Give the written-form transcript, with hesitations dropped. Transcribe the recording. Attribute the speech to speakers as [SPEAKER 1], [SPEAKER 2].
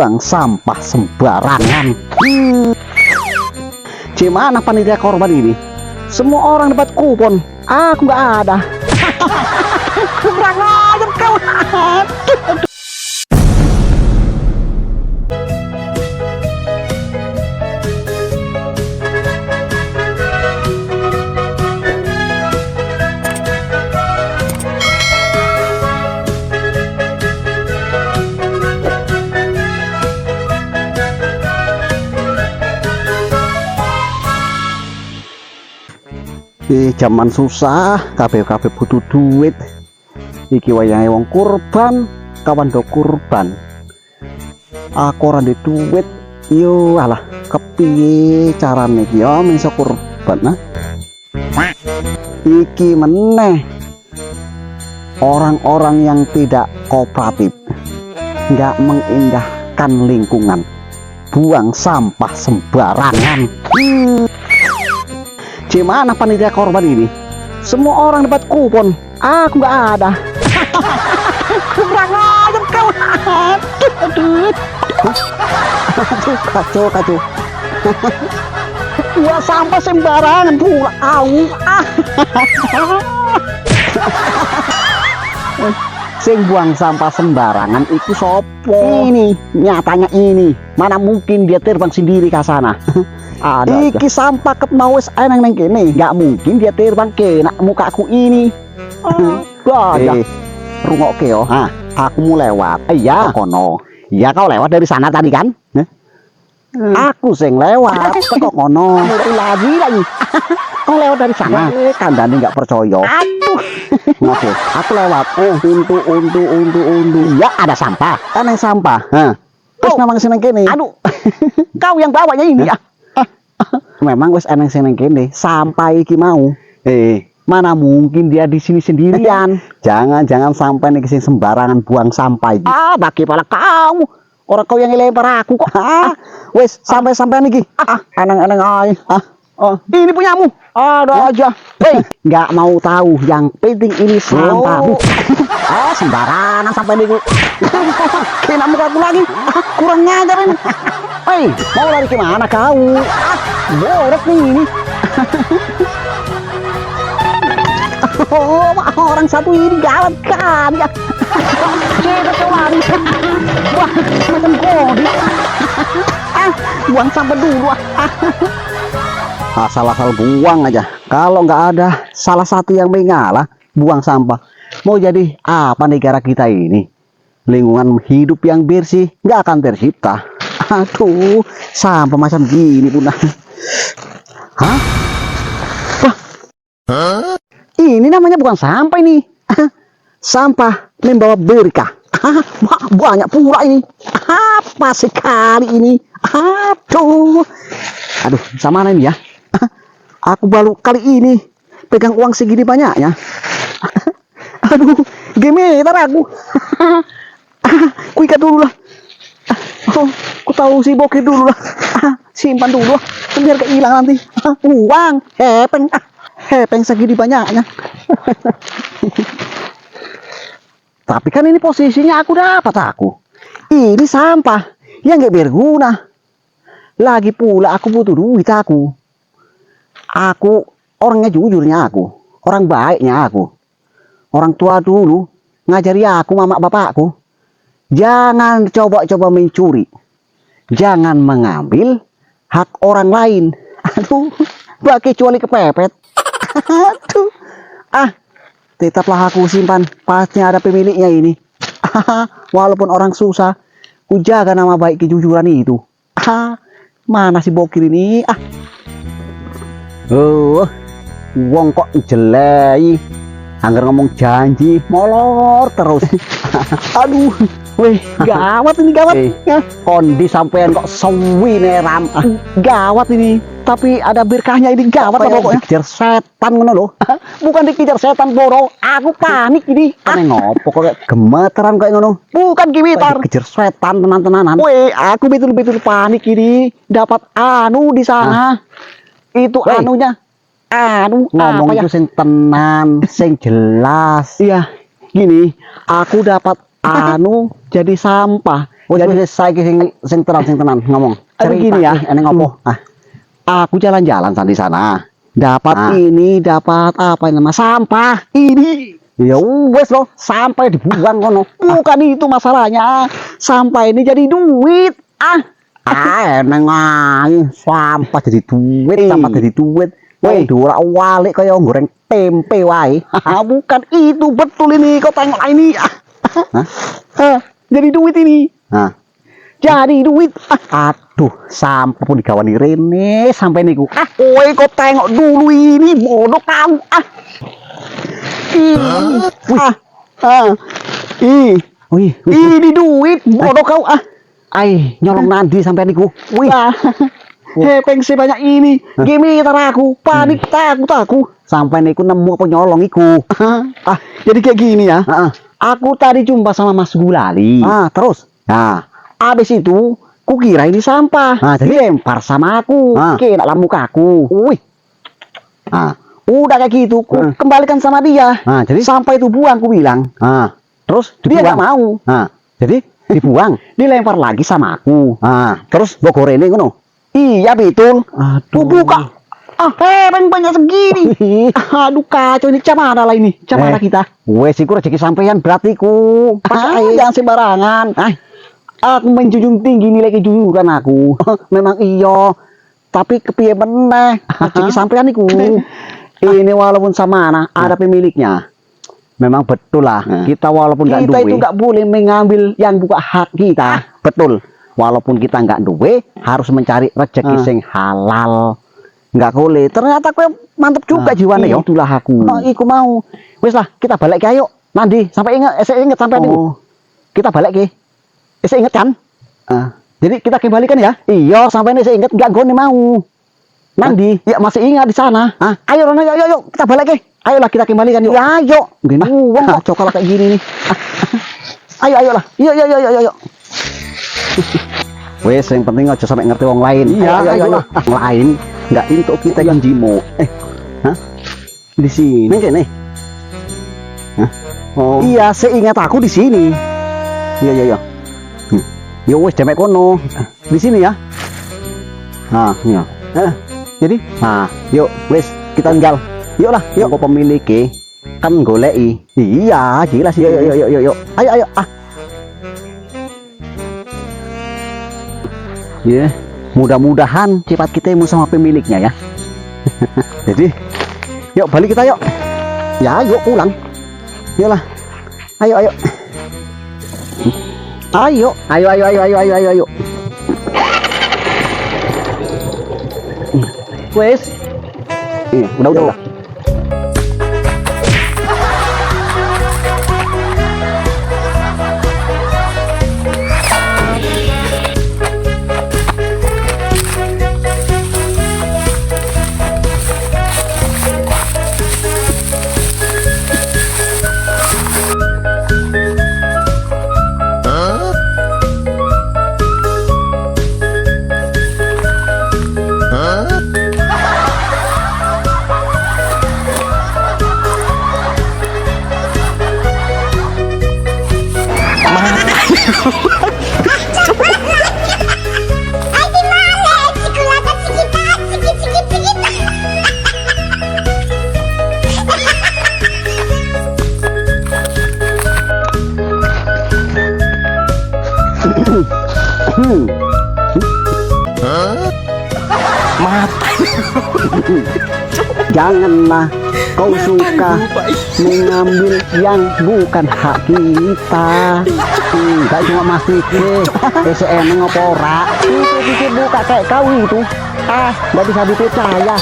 [SPEAKER 1] buang sampah sembarangan. Gimana panitia korban ini? Semua orang dapat kupon, aku nggak ada. Kurang ajar kau. Zaman susah, kabeh butuh duit. Iki wayahe wong kurban, kawan do kurban. Aku ora ndek duit. Yo alah, kepiye carane iki yo menso kurban nah. Iki meneh orang-orang yang tidak kooperatif, nggak mengindahkan lingkungan, buang sampah sembarangan. Gimana panitia korban ini? Semua orang dapat kupon, aku nggak ada. Kurang ajar kau. Aduh. Kacau. Buang sampah sembarangan pula. Sing buang sampah sembarangan itu sopo? Ini nyatanya ini. Mana mungkin dia terbang sendiri ke sana? Ada iki aja. Sampah ket mau wis enang nang kene, nggak mungkin dia terbang ke nak mukaku ini. Rungokke yo. Aku mau lewat. Iya, kono. Iya kau lewat dari sana tadi kan? Aku sing lewat ke kono. Lagi. Kau lewat dari sana. Kandane nggak percaya. Aduh. Oke, aku lewat. Untu. Ya ada sampah. Kan yang sampah. Terus memang seneng kene. Aduh. Kau yang bawanya ini ya. Memang wes eneng seneng kene sampai iki mau. Mana mungkin dia di sini sendirian. Jangan sampai nih kesini sembarangan buang sampah iki. Bagi pala kamu. Orang kau yang ngelempar aku kok. Wes sampai niki. Eneng ae. Ini punyamu. Ada aja. Nggak mau tahu. Yang penting ini sampahmu. Sembarangan sampai niku. Kena muka aku lagi. Kurang ngajar ini. Mau lari kemana kau? Boros nih ini. Orang satu ini gawat kan ya. Kita lari. Wah, macam kode. Buang sampah dulu. Asal buang aja. Kalau nggak ada salah satu yang mengalah buang sampah, mau jadi apa negara kita ini? Lingkungan hidup yang bersih nggak akan tercipta. Aduh, sampah macam gini pun. Wah, ini namanya bukan sampah ini. Sampah membawa berkah. Banyak pula ini. Apa sekali ini? Aduh, sama ini ya. Aku baru kali ini pegang uang segini banyaknya. Aduh, gemetar aku. Kuikat dulu lah. Ku tahu si bokeh dulu lah. Simpan dulu lah. Biar gak hilang nanti. Uang hepeng segini banyaknya. Tapi kan ini posisinya aku dapat aku. Ini sampah yang gak berguna. Lagi pula aku butuh duit aku. Aku orangnya jujurnya aku. Orang baiknya aku. Orang tua dulu ngajari aku mama bapakku. Jangan coba-coba mencuri. Jangan mengambil hak orang lain. Aduh, kecuali kepepet. Aduh. Tetaplah aku simpan. Pasti ada pemiliknya ini. Walaupun orang susah, ku jaga nama baik kejujuran itu. Mana si bokir ini? Wong kok jelek. Angger ngomong janji, molor terus. Aduh, gawat ini gawat. Kondi sampean kok sewi neram. Gawat ini. Tapi ada berkahnya ini gawat pokoknya. Dikejar setan ngono loh. Bukan dikejar setan boro. Aku panik ini. Aneh ngopo kok gemeteran kayak ngono. Bukan gitar. Dikejar setan tenan-tenanan. Aku betul-betul panik ini. Dapat anu di sana. Itu anunya. Ngomong itu sing tenan, sing jelas. Iya, gini, aku dapat jadi sampah Wis saiki sing tenan ngomong.
[SPEAKER 2] Begini ya.
[SPEAKER 1] Eneng ngopo?
[SPEAKER 2] Aku jalan-jalan di sana.
[SPEAKER 1] Ah.
[SPEAKER 2] Dapat ini, dapat apa nama sampah. Ini.
[SPEAKER 1] Ya wes loh, sampai dibuang kono.
[SPEAKER 2] Bukan itu masalahnya. Sampah ini jadi duit.
[SPEAKER 1] Eneng ae, sampah jadi duit,
[SPEAKER 2] Eh.
[SPEAKER 1] sampah jadi duit.
[SPEAKER 2] Weh.
[SPEAKER 1] Woi, ora walik kaya goreng tempe wae.
[SPEAKER 2] Bukan itu, betul ini. Kau tengok ini. Jadi duit ini.
[SPEAKER 1] Nah,
[SPEAKER 2] Jadi duit.
[SPEAKER 1] aduh, sampah pun digawani rene sampai niku.
[SPEAKER 2] Kowe kau tengok dulu ini. Bodoh kau.
[SPEAKER 1] Wih,
[SPEAKER 2] Ini duit. Bodoh kau.
[SPEAKER 1] ai nyolong nandi sampai niku. Wih,
[SPEAKER 2] Hepeng sebanyak ini. Gemetar aku. Panik takut aku.
[SPEAKER 1] sampai niku nemu apa nyolong iku.
[SPEAKER 2] Jadi kayak gini ya.
[SPEAKER 1] Heeh.
[SPEAKER 2] Aku tadi jumpa sama Mas Gulali.
[SPEAKER 1] Terus. Nah,
[SPEAKER 2] Habis itu, kukira ini sampah.
[SPEAKER 1] jadi
[SPEAKER 2] Dilempar sama aku. Kena dalam mukaku.
[SPEAKER 1] wih. Ah,
[SPEAKER 2] Udah kayak gitu, ku kembalikan sama dia.
[SPEAKER 1] jadi
[SPEAKER 2] Sampai itu buang, ku bilang.
[SPEAKER 1] terus
[SPEAKER 2] Dia nggak
[SPEAKER 1] dibuang.
[SPEAKER 2] mau.
[SPEAKER 1] Jadi dibuang.
[SPEAKER 2] Dilempar lagi sama aku.
[SPEAKER 1] Terus bogor ini ngono.
[SPEAKER 2] Iya betul. Ku
[SPEAKER 1] Aduh.
[SPEAKER 2] buka. Hepeng banyak segini. Aduh kacau ini. Camana lah ini. Camana kita.
[SPEAKER 1] Wes iku rezeki sampeyan berarti ku.
[SPEAKER 2] Jangan sembarangan. Aku menjunjung tinggi nilai kejujuran aku.
[SPEAKER 1] Memang iya. Tapi kepiye meneh rezeki sampeyan iku. Ini walaupun sama ada pemiliknya. Memang betul lah. Kita walaupun nggak
[SPEAKER 2] Kita itu
[SPEAKER 1] duwe.
[SPEAKER 2] nggak boleh mengambil yang bukan hak kita.
[SPEAKER 1] Betul. Walaupun kita nggak duwe, harus mencari rezeki sing halal. Nggak boleh. Ternyata kowe mantep juga jiwane yo.
[SPEAKER 2] Itulah aku.
[SPEAKER 1] Iku mau. Wis lah, kita balik ke ayo. Nandi, sampai inget sampai niku. Kita balik ke. Saya inget kan? Jadi kita kembalikan ya? Iya, sampai ini saya inget nggak gone mau. Nandi, ya masih ingat di sana. Ayo, Rono, yuk, kita balik ke. Ayolah kita kembalikan yuk. Ya, ayo. Gini, kacau kalau kayak gini nih. Ayolah. Yuk. Wes, yang penting aja sampai ngerti wong lain.
[SPEAKER 2] Iya,
[SPEAKER 1] ayo. Lain nggak untuk kita yang jimo. Di sini. Nih. Oh. Iya, seingat aku di sini. Iya. Yo wes demek kono. Di sini ya. Iya. Jadi, yuk wes kita tinggal. Yuk lah, yuk kok pemilik kan goleki. Iya, jelas. Yuk. Ayo. Ya, mudah-mudahan cepat ketemu sama pemiliknya ya. Jadi, yuk balik kita yuk. Ya, yuk pulang. Yuklah. Ayo. Ayo. Wes. Iya, udah. Janganlah kau suka mengambil yang bukan hak kita. Enggak cuma masih SN ngopora. Itu buka kayak kau itu. Nggak bisa dipercaya.